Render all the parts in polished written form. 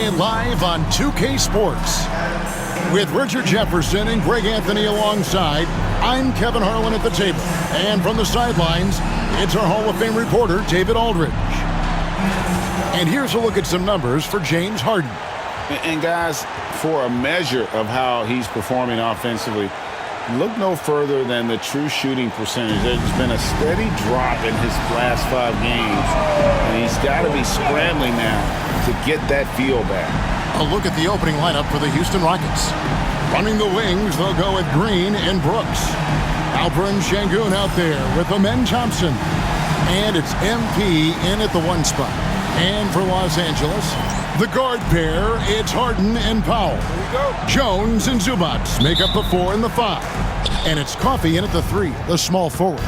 NBA live on 2K Sports. With Richard Jefferson and Greg Anthony alongside, I'm Kevin Harlan at the table. And from the sidelines, it's our Hall of Fame reporter, David Aldridge. And here's a look at some numbers for James Harden. And guys, for a measure of how he's performing offensively, look no further than the true shooting percentage. There's been a steady drop in his last 5 games, and he's got to be scrambling now to get that feel back. A look at the opening lineup for the Houston Rockets. Running the wings, they'll go with Green and Brooks. Alperen Sengun out there with Amen Thompson. And it's MP in at the 1 spot. And for Los Angeles, the guard pair, it's Harden and Powell. Jones and Zubac make up the 4 and the 5. And it's Coffey in at the 3, the small forward.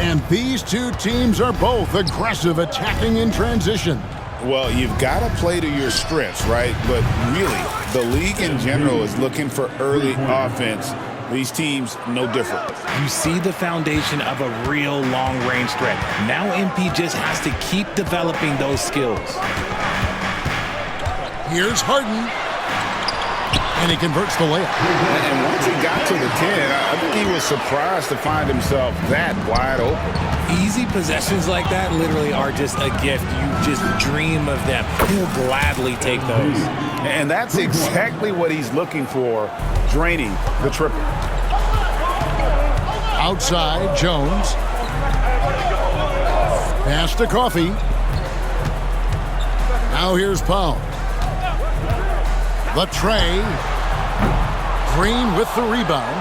And these two teams are both aggressive, attacking in transition. Well, you've got to play to your strengths, right? But really, the league in general is looking for early offense. These teams, no different. You see the foundation of a real long-range threat. Now MP just has to keep developing those skills. Here's Harden. And he converts the layup. And once he got to the 10, I think he was surprised to find himself that wide open. Easy possessions like that literally are just a gift. You just dream of them. He'll gladly take those. And that's exactly what he's looking for, draining the triple. Outside, Jones. Pass to Coffey. Now here's Powell. The tray. Green with the rebound.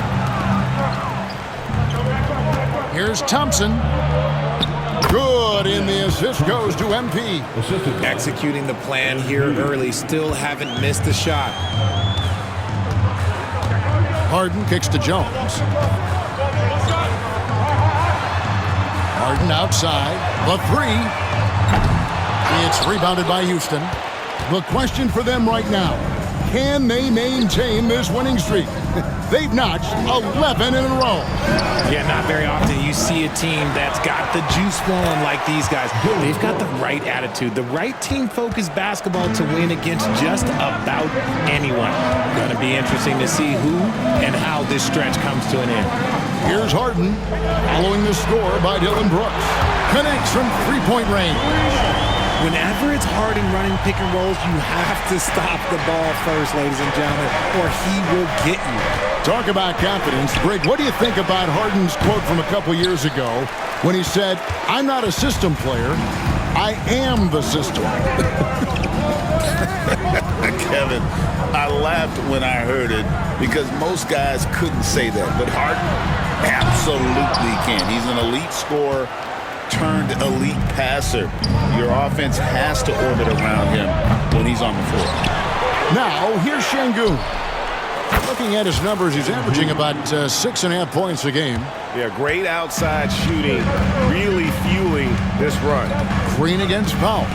Here's Thompson. Good, and the assist goes to MP. Executing the plan here early. Still haven't missed a shot. Harden kicks to Jones. Harden outside. The 3. It's rebounded by Houston. The question for them right now, can they maintain this winning streak? They've notched 11 in a row. Yeah, not very often you see a team that's got the juice flowing like these guys. They've got the right attitude, the right team-focused basketball to win against just about anyone. Going to be interesting to see who and how this stretch comes to an end. Here's Harden, following the score by Dillon Brooks. Connects from three-point range. Whenever it's Harden running pick and rolls, you have to stop the ball first, ladies and gentlemen, or he will get you. Talk about confidence. Greg, what do you think about Harden's quote from a couple years ago when he said, "I'm not a system player, I am the system"? Kevin, I laughed when I heard it because most guys couldn't say that, but Harden absolutely can. He's an elite scorer turned elite passer. Your offense has to orbit around him when he's on the floor. Now, here's Sengun. Looking at his numbers, he's averaging about 6.5 points a game. Yeah, great outside shooting, really fueling this run. Green against Powell.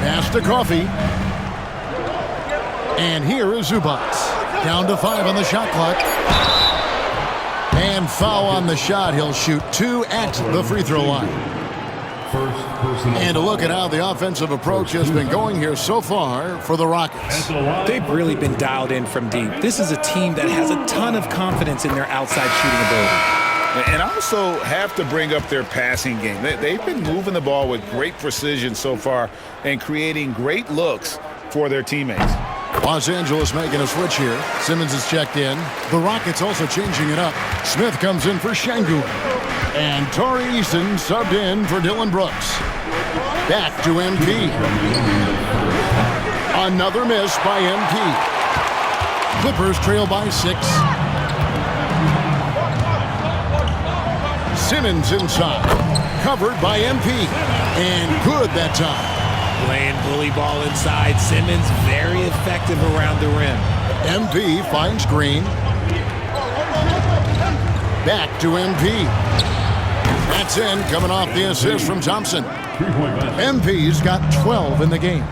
Pass to Coffey. And here is Zubac. Down to 5 on the shot clock. And foul on the shot. He'll shoot 2 at the free throw line. And a look at how the offensive approach has been going here so far for the Rockets. They've really been dialed in from deep. This is a team that has a ton of confidence in their outside shooting ability. And also have to bring up their passing game. They've been moving the ball with great precision so far and creating great looks for their teammates. Los Angeles making a switch here. Simmons is checked in. The Rockets also changing it up. Smith comes in for Sengun. And Tari Eason subbed in for Dillon Brooks. Back to MP. Another miss by MP. Clippers trail by 6. Simmons inside. Covered by MP. And good that time. Playing bully ball inside. Simmons very effective around the rim. MP finds Green. Back to MP. That's in, coming off the assist from Thompson. MP's got 12 in the game.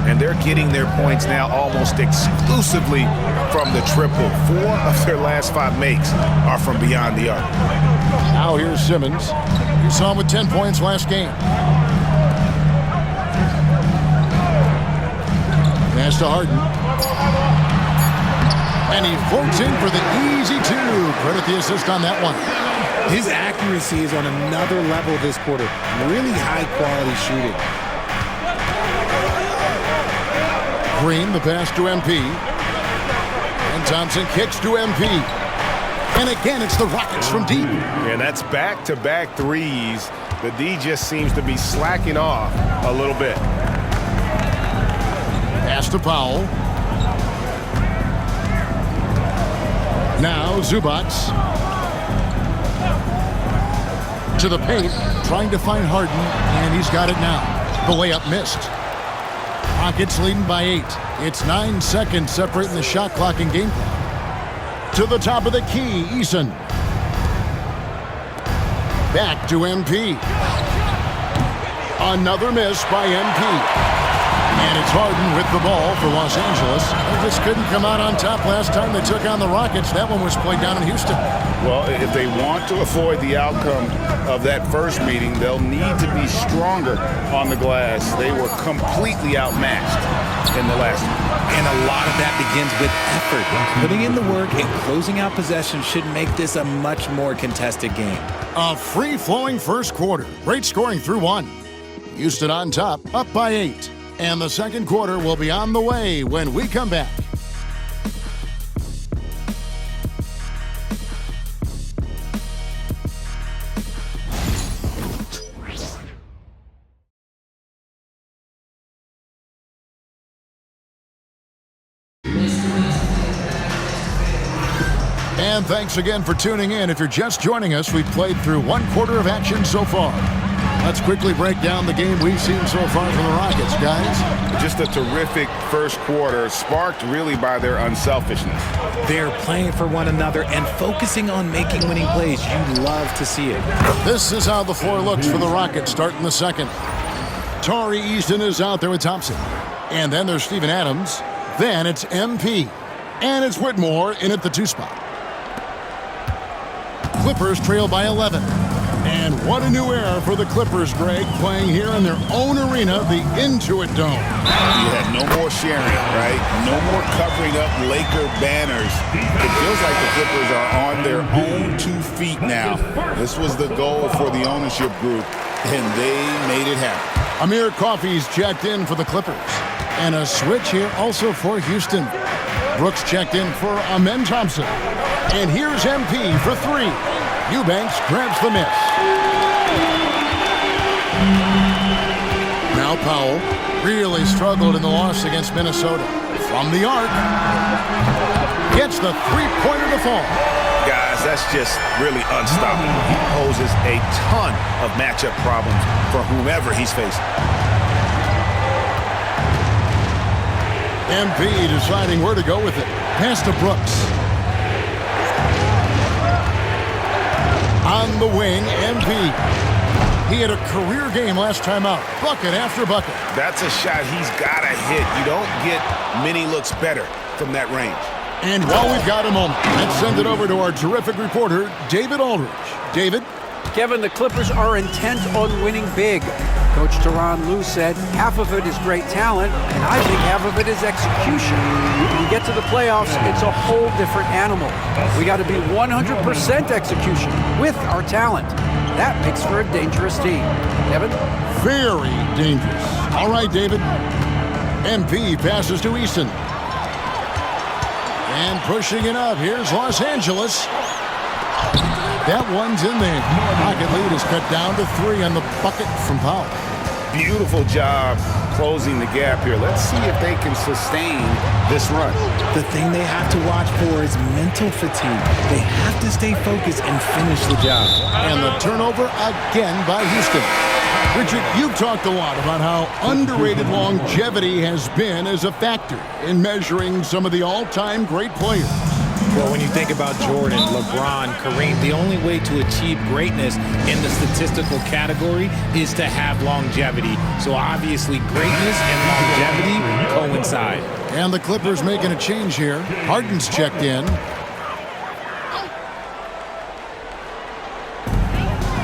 And they're getting their points now almost exclusively from the triple. 4 of their last 5 makes are from beyond the arc. Now here's Simmons. You saw him with 10 points last game. Pass to Harden. And he floats in for the easy two. Credit the assist on that one. His accuracy is on another level this quarter. Really high-quality shooting. Green, the pass to MP. And Thompson kicks to MP. And again, it's the Rockets from deep. And that's back-to-back threes. The D just seems to be slacking off a little bit. Pass to Powell. Now Zubac. To the paint, trying to find Harden, and he's got it now. The layup missed. Rockets leading by 8. It's 9 seconds separating the shot clock and game clock. To the top of the key, Eason. Back to MP. Another miss by MP. And it's Harden with the ball for Los Angeles. They just couldn't come out on top last time they took on the Rockets. That one was played down in Houston. Well, if they want to avoid the outcome of that first meeting, they'll need to be stronger on the glass. They were completely outmatched in the last one. And a lot of that begins with effort. Putting in the work and closing out possession should make this a much more contested game. A free-flowing first quarter. Great scoring through 1. Houston on top, up by 8. And the second quarter will be on the way when we come back. And thanks again for tuning in. If you're just joining us, we've played through 1 quarter of action so far. Let's quickly break down the game we've seen so far from the Rockets, guys. Just a terrific first quarter, sparked really by their unselfishness. They're playing for one another and focusing on making winning plays. You love to see it. This is how the floor looks for the Rockets starting the second. Tari Eason is out there with Thompson. And then there's Steven Adams. Then it's MP. And it's Whitmore in at the 2 spot. Clippers trail by 11. And what a new era for the Clippers, Greg, playing here in their own arena, the Intuit Dome. You have no more sharing, right? No more covering up Laker banners. It feels like the Clippers are on their own 2 feet now. This was the goal for the ownership group, and they made it happen. Amir Coffey's checked in for the Clippers. And a switch here also for Houston. Brooks checked in for Amen Thompson. And here's MP for 3. Eubanks grabs the miss. Now Powell really struggled in the loss against Minnesota. From the arc, gets the 3-pointer to fall. Guys, that's just really unstoppable. He poses a ton of matchup problems for whomever he's facing. MP deciding where to go with it. Pass to Brooks. On the wing, MP. He had a career game last time out. Bucket after bucket. That's a shot he's got to hit. You don't get many looks better from that range. And while we've got a moment, let's send it over to our terrific reporter, David Aldridge. David? Kevin, the Clippers are intent on winning big. Coach Tyronn Lue said half of it is great talent, and I think half of it is execution. When you get to the playoffs, it's a whole different animal. We got to be 100% execution with our talent. That makes for a dangerous team. Kevin? Very dangerous. All right, David. MP passes to Easton. And pushing it up, here's Los Angeles. That one's in there. Rocket lead is cut down to 3 on the bucket from Powell. Beautiful job closing the gap here. Let's see if they can sustain this run. The thing they have to watch for is mental fatigue. They have to stay focused and finish the job. And the turnover again by Houston. Richard, you've talked a lot about how underrated longevity has been as a factor in measuring some of the all-time great players. Well, when you think about Jordan, LeBron, Kareem, the only way to achieve greatness in the statistical category is to have longevity. So obviously greatness and longevity coincide. And the Clippers making a change here. Harden's checked in.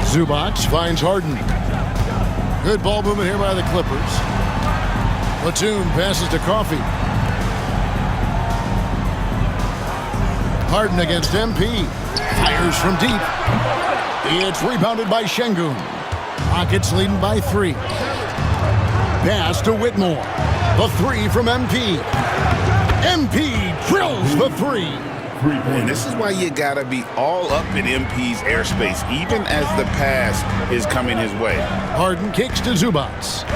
Zubac finds Harden. Good ball movement here by the Clippers. Batum passes to Coffey. Harden against MP. Fires from deep. It's rebounded by Şengün. Rockets leading by 3. Pass to Whitmore. The 3 from MP. MP drills the 3. And this is why you got to be all up in MP's airspace, even as the pass is coming his way. Harden kicks to Zubac.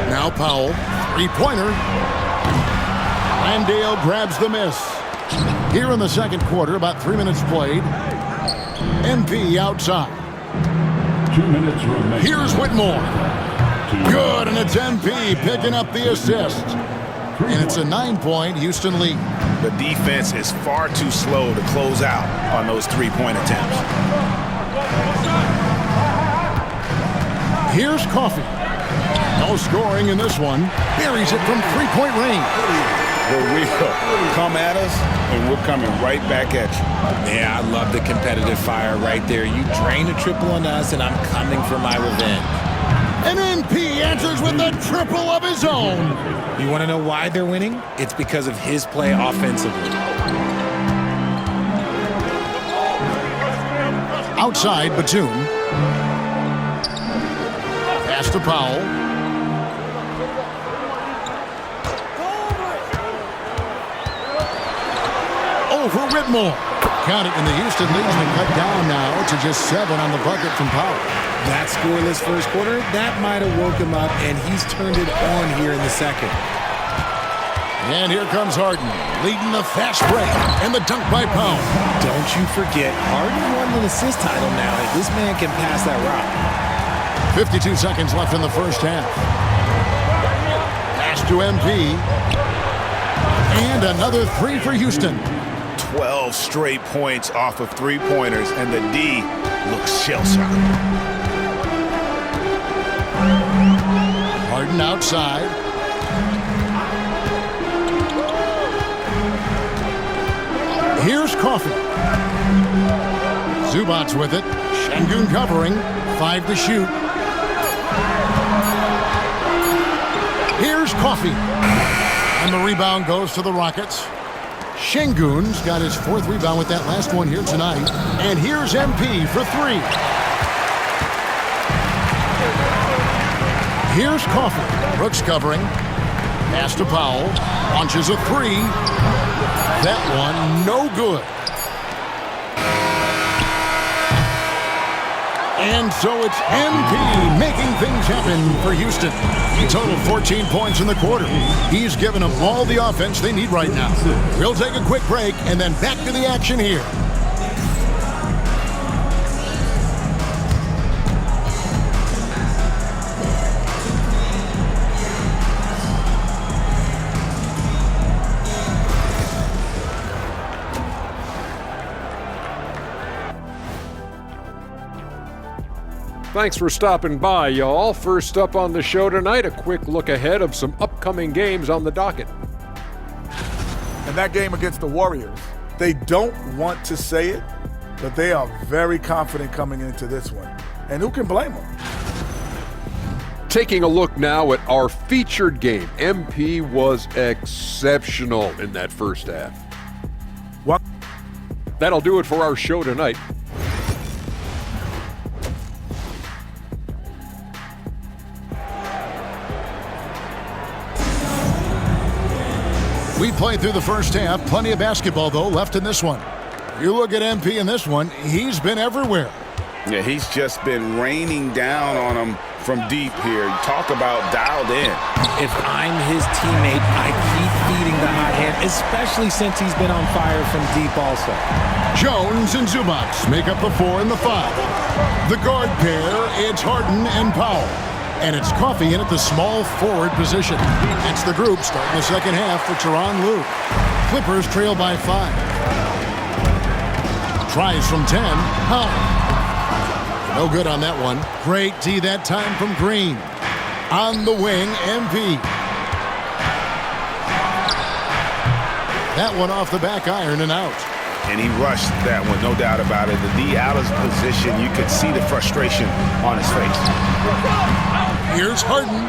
Now Powell. 3-pointer. Landale grabs the miss. Here in the second quarter, about 3 minutes played. MP outside. 2 minutes remaining. Here's Whitmore. Good, and it's MP picking up the assist. And it's a 9-point Houston lead. The defense is far too slow to close out on those 3-point attempts. Here's Coffey. No scoring in this one. Buries it from 3-point range. The wheel come at us, and we're coming right back at you. Yeah, I love the competitive fire right there. You drain a triple on us, and I'm coming for my revenge. And MP answers with a triple of his own. You want to know why they're winning? It's because of his play offensively. Outside, Batum. Pass to Powell. For Whitmore. Count it, and the Houston lead's been cut down now to just 7 on the bucket from Powell. That scoreless first quarter, that might have woke him up, and he's turned it on here in the second. And here comes Harden, leading the fast break and the dunk by Powell. Don't you forget, Harden won an assist title now. This man can pass that route. 52 seconds left in the first half. Pass to MP. And another 3 for Houston. 12 straight points off of 3-pointers, and the D looks shell-shocked. Harden outside. Here's Coffey. Zubac with it. Şengün covering. 5 to shoot. Here's Coffey. And the rebound goes to the Rockets. Şengün's got his 4th rebound with that last one here tonight. And here's MP for 3. Here's Coffey. Brooks covering. Pass to Powell. Launches a 3. That one no good. And so it's MP making things happen for Houston. He totaled 14 points in the quarter. He's given them all the offense they need right now. We'll take a quick break and then back to the action here. Thanks for stopping by, y'all. First up on the show tonight, a quick look ahead of some upcoming games on the docket. And that game against the Warriors, they don't want to say it, but they are very confident coming into this one. And who can blame them? Taking a look now at our featured game. MP was exceptional in that first half. What? That'll do it for our show tonight. We played through the first half. Plenty of basketball, though, left in this one. You look at MP in this one, he's been everywhere. Yeah, he's just been raining down on him from deep here. Talk about dialed in. If I'm his teammate, I keep feeding the hot hand, especially since he's been on fire from deep also. Jones and Zubac make up the 4 and the 5. The guard pair, it's Harden and Powell. And it's Coffey in at the small forward position. That's the group starting the second half for Tyronn Lue. Clippers trail by 5. Tries from 10. Powell. No good on that one. Great D that time from Green. On the wing, MP. That one off the back iron and out. and he rushed that one, no doubt about it. The D out of position, you could see the frustration on his face. Here's Harden.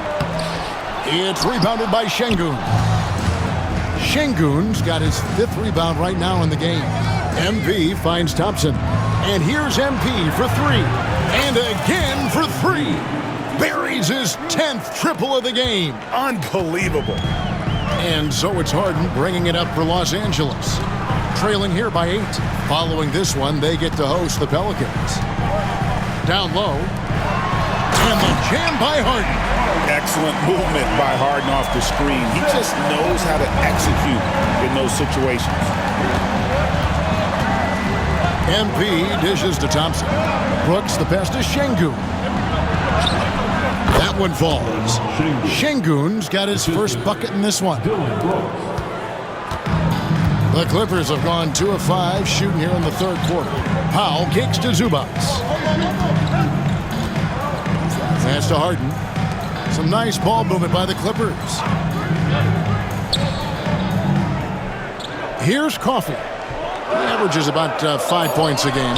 It's rebounded by Şengün. Şengün's got his 5th rebound right now in the game. MP finds Thompson. And here's MP for 3. And again for 3. Buries his 10th triple of the game. Unbelievable. And so it's Harden bringing it up for Los Angeles. Trailing here by 8. Following this one, they get to host the Pelicans. Down low. And the jam by Harden. Excellent movement by Harden off the screen. He just knows how to execute in those situations. MP dishes to Thompson. Brooks the pass to Şengün. That one falls. Şengün's got his first bucket in this one. The Clippers have gone 2 of 5 shooting here in the 3rd quarter. Powell kicks to Zubac. Pass to Harden. Some nice ball movement by the Clippers. Here's Coffey. He averages about 5 points a game.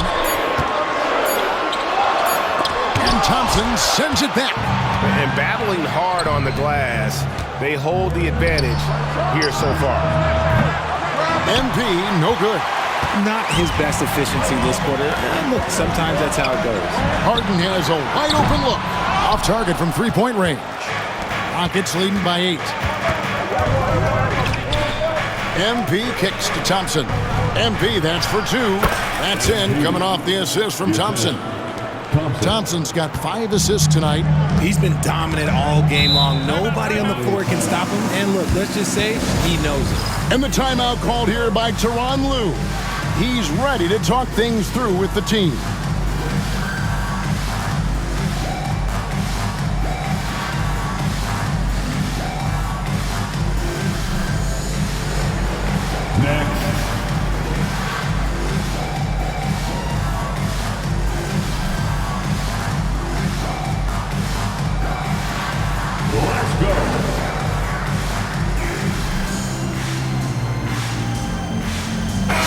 And Thompson sends it back. And battling hard on the glass, they hold the advantage here so far. MP, no good. Not his best efficiency this quarter. And look, sometimes that's how it goes. Harden has a wide open look. Off target from 3-point range. Rockets leading by 8. MP kicks to Thompson. MP, that's for 2. That's in, coming off the assist from Thompson. Thompson's got 5 assists tonight. He's been dominant all game long. Nobody on the floor can stop him. And look, let's just say he knows it. And the timeout called here by Tyronn Lue. He's ready to talk things through with the team.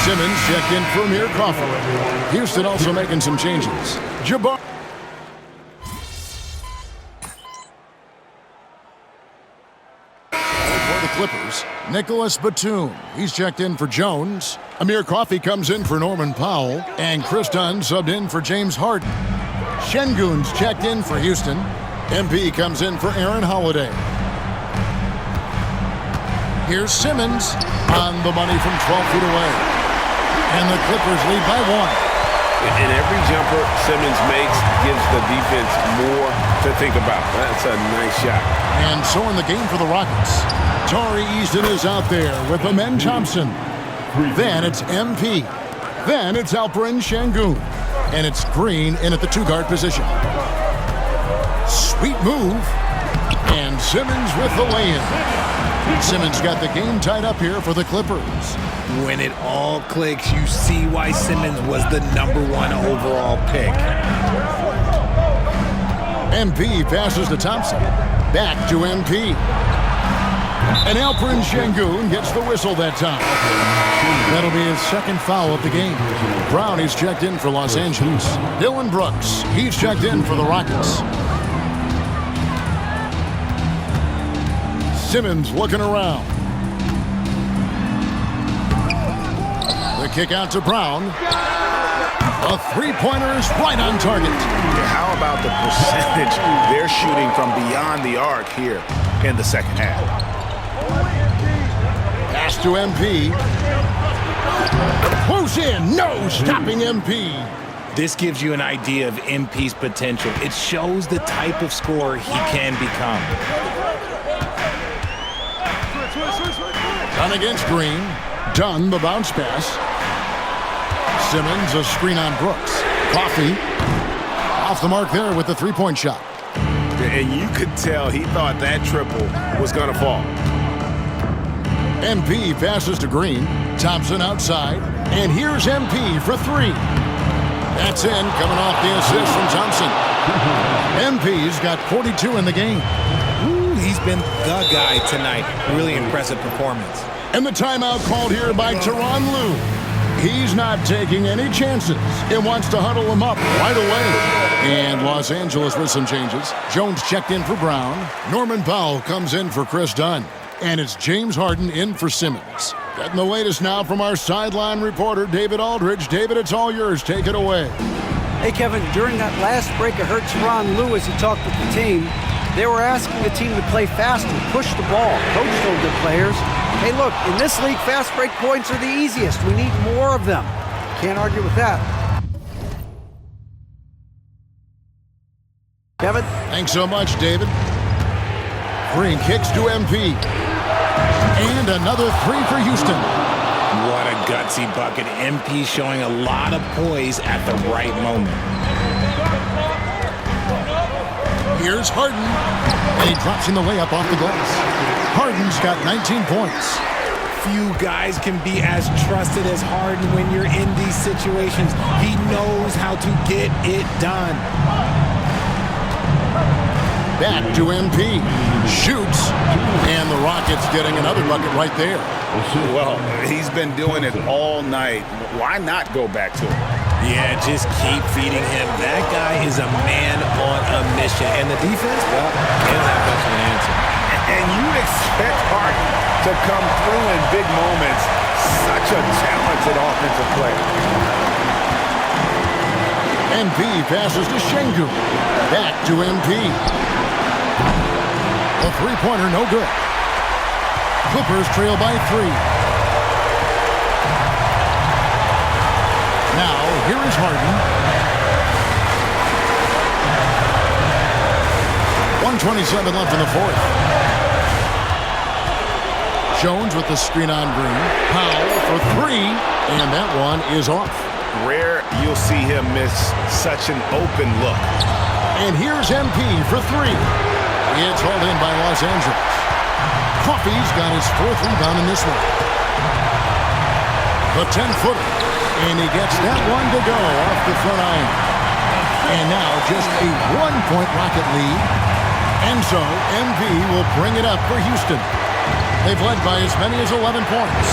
Simmons checked in for Amir Coffey. Houston also making some changes. Jabbar. For the Clippers, Nicholas Batum. He's checked in for Jones. Amir Coffey comes in for Norman Powell. And Chris Dunn subbed in for James Harden. Şengün's checked in for Houston. MP comes in for Aaron Holiday. Here's Simmons on the money from 12 feet away. And the Clippers lead by 1. And every jumper Simmons makes gives the defense more to think about. That's a nice shot. And so in the game for the Rockets, Tari Easton is out there with Amen Thompson. Then it's MP. Then it's Alperen Şengün. And it's Green in at the 2-guard position. Sweet move. And Simmons with the lay-in. Simmons got the game tied up here for the Clippers. When it all clicks, you see why Simmons was the #1 overall pick. MP passes to Thompson. Back to MP. And Alperen Şengün gets the whistle that time. That'll be his 2nd foul of the game. Brown is checked in for Los Angeles. Dillon Brooks, he's checked in for the Rockets. Simmons looking around. The kick out to Brown. A 3-pointer is right on target. How about the percentage they're shooting from beyond the arc here in the 2nd half? Pass to MP. Close in. No stopping MP. This gives you an idea of MP's potential. It shows the type of scorer he can become. Dunn against Green. Dunn the bounce pass. Simmons a screen on Brooks. Coffey off the mark there with the 3-point shot. And you could tell he thought that triple was going to fall. MP passes to Green. Thompson outside. And here's MP for 3. That's in, coming off the assist from Thompson. MP's got 42 in the game. Ooh, he's been the guy tonight. Really impressive performance. And the timeout called here by Tyronn Lue. He's not taking any chances. It wants to huddle him up right away. And Los Angeles with some changes. Jones checked in for Brown. Norman Powell comes in for Chris Dunn. And it's James Harden in for Simmons. Getting the latest now from our sideline reporter, David Aldridge. David, it's all yours. Take it away. Hey, Kevin, during that last break, I heard Tyronn Lue as he talked with the team. They were asking the team to play fast and push the ball. Coach told the players, hey, look, in this league, fast break points are the easiest. We need more of them. Can't argue with that. Kevin? Thanks so much, David. Green kicks to MP. And another three for Houston. What a gutsy bucket. MP showing a lot of poise at the right moment. Here's Harden. And he drops in the layup off the glass. Harden's got 19 points. Few guys can be as trusted as Harden when you're in these situations. He knows how to get it done. Back to MP. Shoots. And the Rockets getting another bucket right there. Well, he's been doing it all night. Why not go back to him? Yeah, just keep feeding him. That guy is a man on a mission. And the defense, well, they don't have much of an answer. And you expect Harden to come through in big moments. Such a talented offensive player. MP passes to Şengün. Back to MP. The three-pointer, no good. Clippers trail by 3. Now, here is Harden. 1:27 left in the fourth. Jones with the screen on Green. Powell for 3, and that one is off. Rare you'll see him miss such an open look. And here's MP for 3. It's hauled in by Los Angeles. Coffey's got his 4th rebound in this one. The 10-footer. And he gets that one to go off the front iron. And now just a 1-point Rocket lead. And so MP will bring it up for Houston. They've led by as many as 11 points.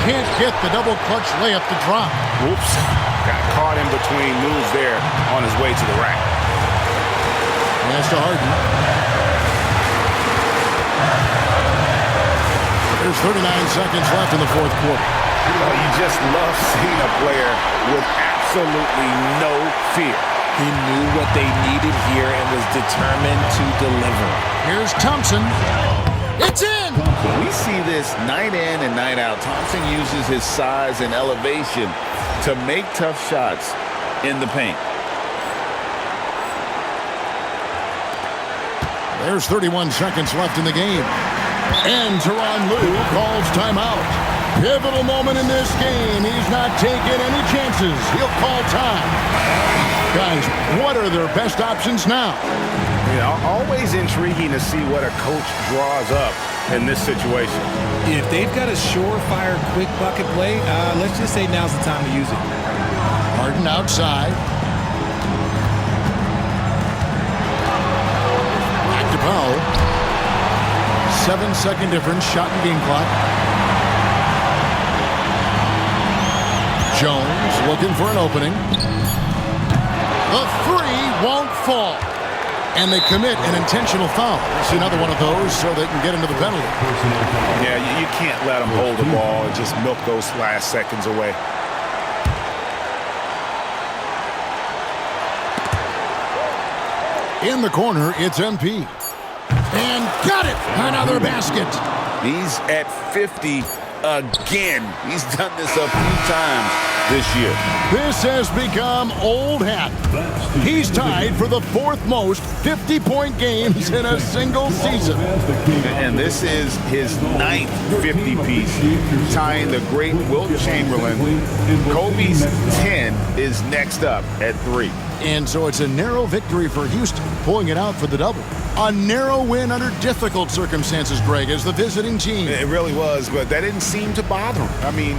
Can't get the double clutch layup to drop. Oops. Got caught in between moves there on his way to the rack. Pass to Harden. There's 39 seconds left in the fourth quarter. Well, you just love seeing a player with absolutely no fear. He knew what they needed here and was determined to deliver. Here's Thompson. It's in! We see this night in and night out. Thompson uses his size and elevation to make tough shots in the paint. There's 31 seconds left in the game. And Tyronn Lue calls timeout. Pivotal moment in this game. He's not taking any chances. He'll call time. Guys, what are their best options now? You know, always intriguing to see what a coach draws up in this situation. If they've got a surefire quick bucket play, let's just say now's the time to use it. Harden outside. Back to Powell. 7-second difference, shot and game clock. Jones looking for an opening. The 3 won't fall. And they commit an intentional foul. See another one of those so they can get into the penalty. Yeah, you can't let them hold the ball and just milk those last seconds away. In the corner, it's MP. And got it! Another basket. He's at 50 again. He's done this a few times this year. This has become old hat. He's tied for the 4th most 50-point games in a single season. And this is his 9th 50-piece, tying the great Wilt Chamberlain. Kobe's 10 is next up at 3. And so it's a narrow victory for Houston, pulling it out for the double. A narrow win under difficult circumstances, Greg, as the visiting team. It really was, but that didn't seem to bother him. I mean,